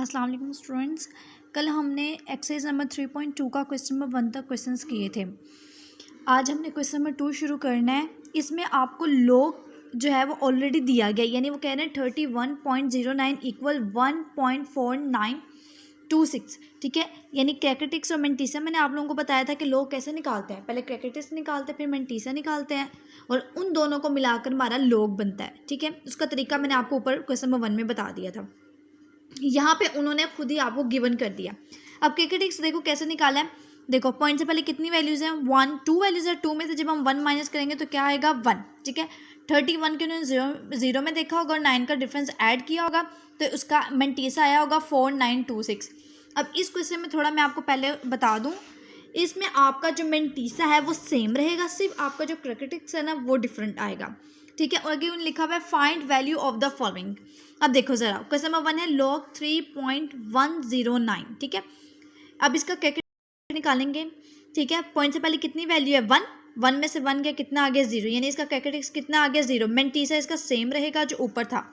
अस्सलाम वालेकुम स्टूडेंट्स। कल हमने एक्सरसाइज नंबर 3.2 का क्वेश्चन नंबर 1 तक क्वेश्चंस किए थे। आज हमने क्वेश्चन नंबर 2 शुरू करना है। इसमें आपको लॉग जो है वो ऑलरेडी दिया गया, यानी वो कह रहे हैं 31.09 इक्वल 1.4926। ठीक है, यानी क्रेकेटिक्स और मेंटीसा मैंने आप लोगों को बताया था कि लॉग कैसे निकालते हैं। पहले क्रेकेटिक्स निकालते हैं, फिर मेंटीसा निकालते हैं और उन दोनों को मिलाकर हमारा लॉग बनता है। ठीक है, उसका तरीका मैंने आपको ऊपर क्वेश्चन नंबर 1 में बता दिया था। यहाँ पे उन्होंने खुद ही आपको गिवन कर दिया। अब क्रेकेटिक्स देखो कैसे निकाला है। देखो पॉइंट से पहले कितनी वैल्यूज़ हैं, 1 2 वैल्यूज़ है। 2 में से जब हम 1 माइनस करेंगे तो क्या आएगा 1। ठीक है, 31 के उन्होंने जीरो में देखा होगा और 9 का डिफरेंस ऐड किया होगा तो उसका मेंटीसा आया होगा 4926। अब इस क्वेश्चन में थोड़ा मैं आपको पहले बता दूँ, इसमें आपका जो मेंटीसा है वो सेम रहेगा, सिर्फ आपका जो क्रेकेटिक्स है ना वो डिफरेंट आएगा। ठीक है, और आगे उन्होंने लिखा हुआ है find value of the following. अब देखो ज़रा, क्वेश्चन नंबर 1 है लॉग 3.109। ठीक है, अब इसका क्रेकेटिक्स निकालेंगे। ठीक है, पॉइंट से पहले कितनी वैल्यू है 1, 1 में से 1 गया कितना आ गया 0, यानी इसका क्रेकेटिक्स कितना आ गया 0। मेंटीसा इसका सेम रहेगा जो ऊपर था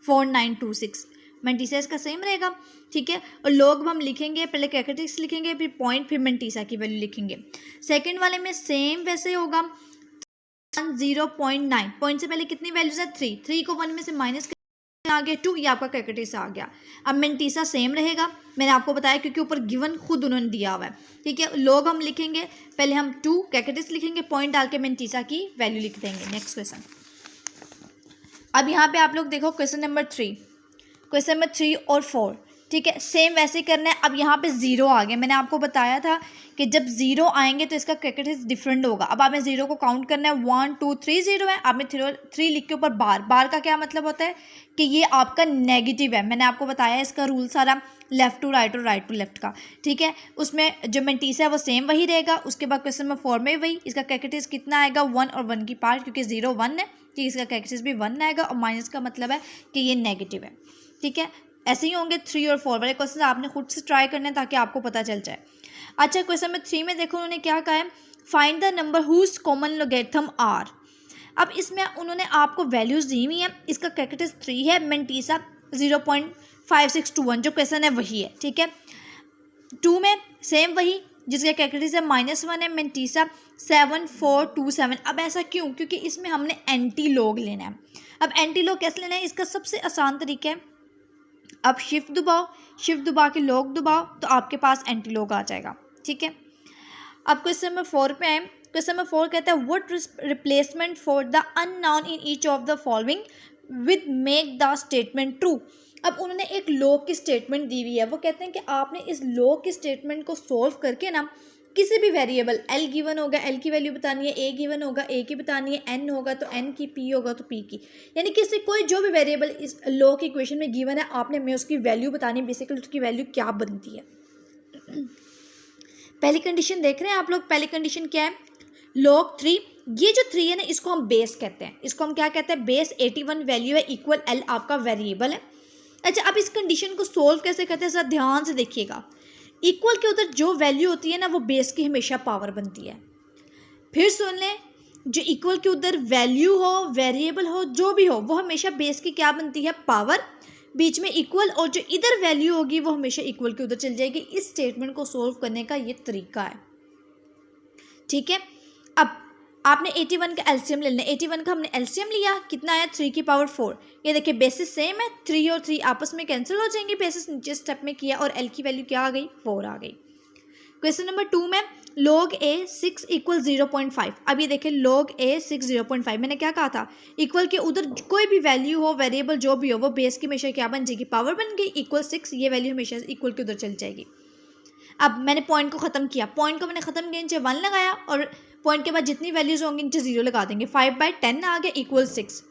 4926, मेंटीसा इसका सेम रहेगा। ठीक है, और लॉग हम लिखेंगे, पहले क्रेकेटिक्स लिखेंगे फिर पॉइंट फिर मेंटीसा की वैल्यू लिखेंगे। सेकेंड वाले में सेम वैसे होगा 0.9, पॉइंट से पहले कितनी वैल्यूज है 3, 3 को 1 में से माइनस आ गया 2, ये आपका क्रेकेटिक्स आ गया। अब मेंटीसा सेम रहेगा, मैंने आपको बताया क्योंकि ऊपर गिवन खुद उन्होंने दिया हुआ है। ठीक है, लॉग हम लिखेंगे, पहले हम 2 क्रेकेटिक्स लिखेंगे, पॉइंट डाल के मेंटीसा की वैल्यू लिख देंगे। Next question. अब यहाँ पे आप लोग देखो क्वेश्चन नंबर 3, क्वेश्चन नंबर 3 और 4। ठीक है, सेम वैसे ही करना है। अब यहाँ पे 0 आ गया, मैंने आपको बताया था कि जब 0 आएंगे तो इसका क्रेकेटिक्स डिफरेंट होगा। अब आपने 0 को काउंट करना है, 1 2 3 0 है, आपने 3 लिख के ऊपर बार, बार का क्या मतलब होता है कि ये आपका नेगेटिव है। मैंने आपको बताया इसका रूल सारा, लेफ्ट टू राइट और राइट टू लेफ्ट का। ठीक है, उसमें जो मेंटीसा है वो सेम वही रहेगा। उसके बाद क्वेश्चन नंबर 4 में वही, इसका क्रेकेटिक्स कितना आएगा 1 और 1 की पार्ट, क्योंकि 0 1 है, ठीक, इसका क्रेकेटिक्स भी 1 आएगा और माइनस का मतलब है कि ये नेगेटिव है। ठीक है, ऐसे ही होंगे 3 और 4 वाले क्वेश्चन, आपने खुद से ट्राई करना है ताकि आपको पता चल जाए। अच्छा, क्वेश्चन नंबर 3 में देखो उन्होंने क्या कहा है, find the number whose common logarithm are. अब इसमें उन्होंने आपको वैल्यूज दी हुई हैं, इसका क्रेकेटिक्स 3 है, मेंटीसा 0.5621 जो क्वेश्चन है वही है। ठीक है, 2 में सेम वही, जिसका क्रेकेटिक्स है -1 है, मेंटीसा 7427। अब ऐसा क्यों, क्योंकि इसमें हमने एंटी लॉग लेना है। अब एंटी लॉग कैसे लेना है, इसका सबसे आसान तरीका है, अब शिफ्ट दबाओ, शिफ्ट दबा के लॉग दबाओ तो आपके पास एंटी लॉग आ जाएगा। ठीक है, अब क्वेश्चन नंबर 4 पे आए। क्वेश्चन नंबर 4 कहता है what replacement for the unknown in each of the following with make the statement true. अब उन्होंने एक लॉग की स्टेटमेंट दी हुई है, वो कहते हैं कि आपने इस लॉग की स्टेटमेंट को सोल्व करके ना किसी भी वेरिएबल, एल गिवन होगा एल की वैल्यू बतानी है, ए गिवन होगा ए की बतानी है, एन होगा तो एन की, पी होगा तो पी की, यानी किसी कोई जो भी वेरिएबल इस लॉ की इक्वेशन में गिवन है आपने हमें उसकी वैल्यू बतानी है, बेसिकली उसकी वैल्यू क्या बनती है। पहली कंडीशन देख रहे हैं आप लोग, पहली कंडीशन क्या है, लॉग 3, ये जो 3 है ना इसको हम बेस कहते हैं, इसको हम क्या कहते हैं बेस, 81 वैल्यू है इक्वल एल आपका वेरिएबल है। अच्छा, अब इस कंडीशन को सोल्व कैसे करते हैं, सर ध्यान से देखिएगा, इक्वल के उधर जो वैल्यू होती है ना वो बेस की हमेशा पावर बनती है। फिर सुन लें, जो इक्वल के उधर वैल्यू हो, वेरिएबल हो, जो भी हो, वो हमेशा बेस की क्या बनती है, पावर, बीच में इक्वल, और जो इधर वैल्यू होगी वो हमेशा इक्वल के उधर चल जाएगी। इस स्टेटमेंट को सोल्व करने का ये तरीका है। ठीक है, अब आपने 81 का एलसीएम ले लेना, 81 का हमने एलसीएम लिया, कितना आया 3 की पावर 4। ये देखिए बेसिस सेम है, 3 और 3 आपस में कैंसिल हो जाएंगे, बेसिस नीचे स्टेप में किया और एल की वैल्यू क्या आ गई 4 आ गई। क्वेश्चन नंबर 2 में log a 6 इक्वल 0.5। अब ये देखिए log a 6 0.5, मैंने क्या कहा था, इक्वल के उधर कोई भी वैल्यू हो, वेरिएबल जो भी हो, वो बेस की हमेशा क्या बन जाएगी, पावर बन गई, इक्वल 6, ये वैल्यू हमेशा इक्वल के उधर चल जाएगी। अब मैंने पॉइंट को ख़त्म किया, पॉइंट को मैंने ख़त्म किया, नीचे 1 लगाया और पॉइंट के बाद जितनी वैल्यूज होंगी नीचे 0 लगा देंगे। 5/10 आ गया इक्वल 6,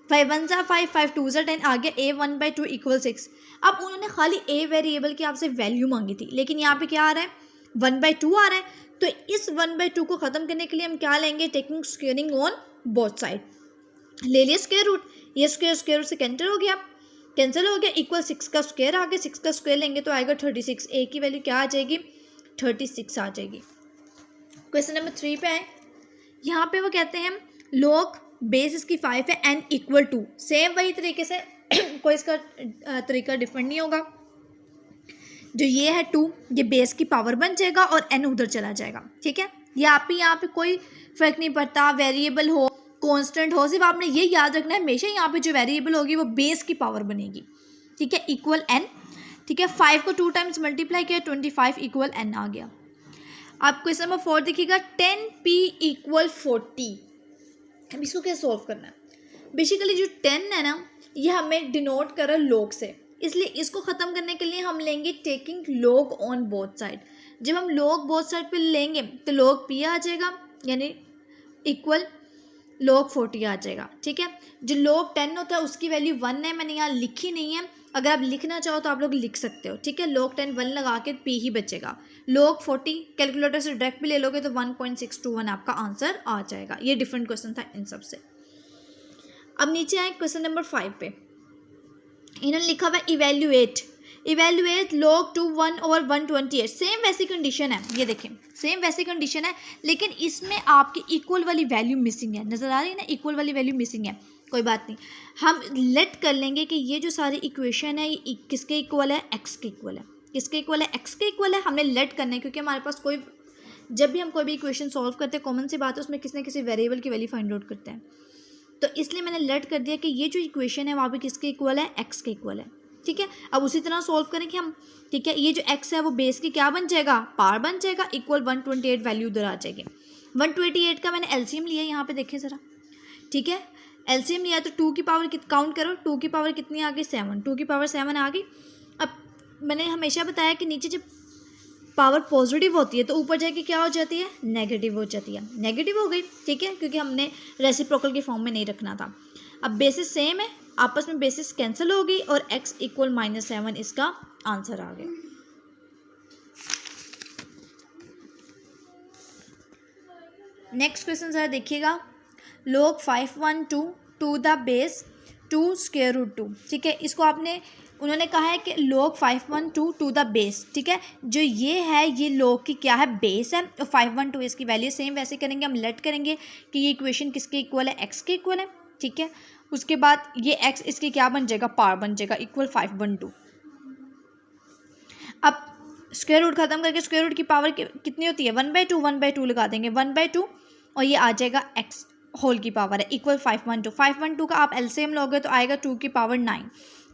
5 1 ज़ा 5, 5 2 ज़ा 10 आ गया, a 1/2 इक्वल 6। अब उन्होंने खाली a वेरिएबल की आपसे वैल्यू मांगी थी, लेकिन यहाँ पे क्या आ रहा है 1/2 आ रहा है, तो इस 1/2 को ख़त्म करने के लिए हम क्या लेंगे, taking squaring on both side, ले लिया स्क्वायर रूट, ये स्क्वायर रूट से कैंसिल हो गया, इक्वल 6 का स्क्वायर आ गया, 6 का स्क्वायर लेंगे तो आएगा 36, ए की वैल्यू क्या आ जाएगी 36 आ जाएगी। क्वेश्चन नंबर 3 पे आए, यहाँ पे वो कहते हैं लॉग बेस इसकी 5 है, एन इक्वल 2, सेम वही तरीके से कोई इसका तरीका डिफरेंट नहीं होगा। जो ये है 2, ये बेस की पावर बन जाएगा और n उधर चला जाएगा, ठीक है। यहाँ पे कोई फ़र्क नहीं पड़ता, वेरिएबल हो कांस्टेंट हो, सिर्फ आपने ये याद रखना है हमेशा यहाँ पे जो वेरिएबल होगी वो बेस की पावर बनेगी, ठीक है, इक्वल n, ठीक है। 5 को 2 टाइम्स मल्टीप्लाई किया 25 इक्वल n आ गया। आप क्वेश्चन नंबर 4 देखिएगा, 10p इक्वल 40। अब इसको कैसे सॉल्व करना है? बेसिकली जो 10 है ना, ये हमें डिनोट कर रहा है लॉग से, इसलिए इसको ख़त्म करने के लिए हम लेंगे taking log on both side. जब हम लॉग बोथ साइड पे लेंगे तो लॉग p आ जाएगा, यानी इक्वल log 40 आ जाएगा, ठीक है। जो log 10 होता है उसकी वैल्यू 1 है, मैंने यहाँ लिखी नहीं है, अगर आप लिखना चाहो तो आप लोग लिख सकते हो, ठीक है। log 10 1 लगा के p ही बचेगा। log 40 कैलकुलेटर से डायरेक्ट भी ले लोगे तो 1.621 आपका आंसर आ जाएगा। ये डिफरेंट क्वेश्चन था इन सब से। अब नीचे आए क्वेश्चन नंबर 5 पे, इन्होंने लिखा हुआ इवेल्युएट log 2 1/128। सेम वैसी कंडीशन है, ये देखें सेम वैसी कंडीशन है, लेकिन इसमें आपकी इक्वल वाली वैल्यू मिसिंग है, नज़र आ रही है ना, इक्वल वाली वैल्यू मिसिंग है। कोई बात नहीं, हम लेट कर लेंगे कि ये जो सारी इक्वेशन है ये किसके इक्वल है, एक्स के इक्वल है। किसके इक्वल है, एक्स के इक्वल है। हमने लेट करना है क्योंकि हमारे पास कोई, जब भी हम कोई भी इक्वेशन सॉल्व करते हैं कॉमन सी बात है उसमें किसी न किसी वेरिएबल की वैल्यू फाइंड आउट करते हैं, तो इसलिए मैंने लेट कर दिया कि ये जो इक्वेशन है वहाँ पे किसके इक्वल है, एक्स के इक्वल है, ठीक है। अब उसी तरह सॉल्व करेंगे हम, ठीक है। ये जो एक्स है वो बेस की क्या बन जाएगा, पावर बन जाएगा, इक्वल 128 वैल्यू उधर आ जाएगी। 128 का मैंने एलसीएम लिया, यहाँ पे देखें ज़रा, ठीक है। एलसीएम लिया तो 2 की पावर काउंट करो, 2 की पावर कितनी आ गई, 7, 2 की पावर 7 आ गई। अब मैंने हमेशा बताया कि नीचे जब पावर पॉजिटिव होती है तो ऊपर जाके क्या हो जाती है, नेगेटिव हो जाती है। नेगेटिव हो गई, ठीक है, क्योंकि हमने रेसिप्रोकल के फॉर्म में नहीं रखना था। अब बेसिस सेम है, आपस में बेसिस कैंसिल हो गई और x इक्वल -7 इसका आंसर आ गया। नेक्स्ट क्वेश्चन जरा देखिएगा, log 512 to the base 2 square root 2, ठीक है। इसको आपने, उन्होंने कहा है कि log 512 टू द बेस, ठीक है। जो ये है ये log की क्या है, बेस है, और 512 इसकी वैल्यू। सेम वैसे करेंगे, हम लेट करेंगे कि ये इक्वेशन किसके इक्वल है, x के इक्वल है, ठीक है। उसके बाद ये x इसकी क्या बन जाएगा, पावर बन जाएगा, इक्वल 512। अब स्क्वायर रूट खत्म करके स्क्वायर रूट की पावर कितनी होती है, 1/2 लगा देंगे, 1/2 और ये आ जाएगा x होल की पावर है, इक्वल 512 का आप एलसीएम लोगे तो आएगा 2 की पावर 9।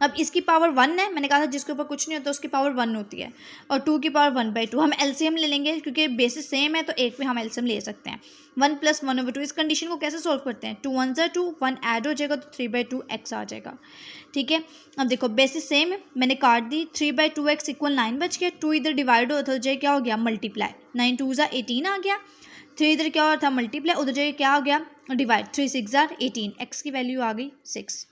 अब इसकी पावर 1 है, मैंने कहा था जिसके ऊपर कुछ नहीं होता उसकी पावर 1 होती है, और 2 की पावर 1/2। हम एलसीएम ले लेंगे क्योंकि बेसिस सेम है तो एक पे हम एलसीएम ले सकते हैं। 1 + 1/2। इस कंडीशन को कैसे सॉल्व करते हैं, 2 1 2, 1 ऐड हो जाएगा तो 3/2 x आ जाएगा, ठीक है। अब देखो बेसिस सेम है, मैंने काट दी, 3/2 x इक्वल 9 बच गया, 2 इधर डिवाइड होता जाए क्या हो गया, मल्टीप्लाई, 9 2 18 आ गया, 3 इधर क्या हो रहा था, मल्टीप्लाई, उधर जाके क्या हो गया, डिवाइड, 3 6 18, x की वैल्यू आ गई 6।